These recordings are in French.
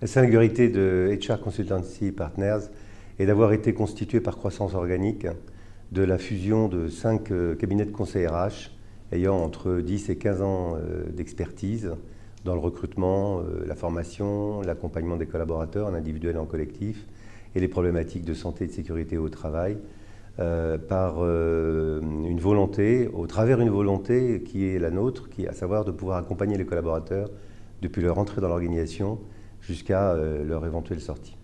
La singularité de HR Consultancy Partners est d'avoir été constituée par croissance organique de la fusion de 5 cabinets de conseil RH ayant entre 10 et 15 ans d'expertise dans le recrutement, la formation, l'accompagnement des collaborateurs en individuel et en collectif et les problématiques de santé et de sécurité au travail par une volonté, au travers d'une volonté qui est la nôtre, qui est à savoir de pouvoir accompagner les collaborateurs depuis leur entrée dans l'organisation jusqu'à leur éventuelle sortie.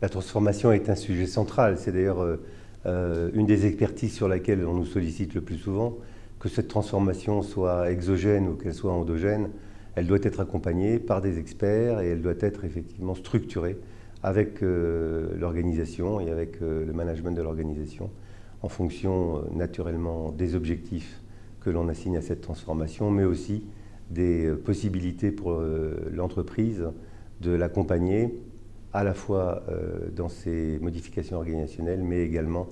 La transformation est un sujet central, c'est d'ailleurs une des expertises sur laquelle on nous sollicite le plus souvent. Que cette transformation soit exogène ou qu'elle soit endogène, elle doit être accompagnée par des experts et elle doit être effectivement structurée avec l'organisation et avec le management de l'organisation en fonction naturellement des objectifs que l'on assigne à cette transformation, mais aussi des possibilités pour l'entreprise de l'accompagner à la fois dans ses modifications organisationnelles, mais également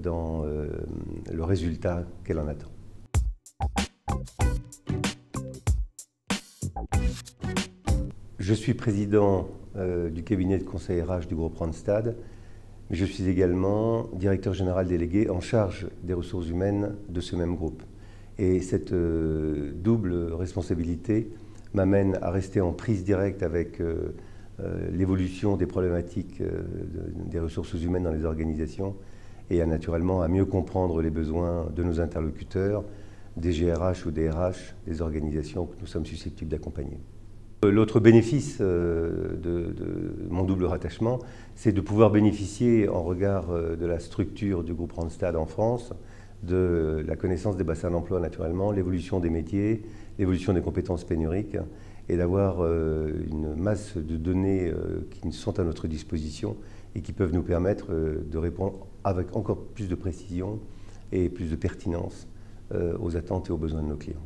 dans le résultat qu'elle en attend. Je suis président du cabinet de conseil RH du groupe Randstad, mais je suis également directeur général délégué en charge des ressources humaines de ce même groupe. Et cette double responsabilité m'amène à rester en prise directe avec l'évolution des problématiques des ressources humaines dans les organisations et naturellement à mieux comprendre les besoins de nos interlocuteurs, des GRH ou des RH, des organisations que nous sommes susceptibles d'accompagner. L'autre bénéfice de mon double rattachement, c'est de pouvoir bénéficier, en regard de la structure du groupe Randstad en France, de la connaissance des bassins d'emploi naturellement, l'évolution des métiers, l'évolution des compétences pénuriques, et d'avoir une masse de données qui sont à notre disposition et qui peuvent nous permettre de répondre avec encore plus de précision et plus de pertinence aux attentes et aux besoins de nos clients.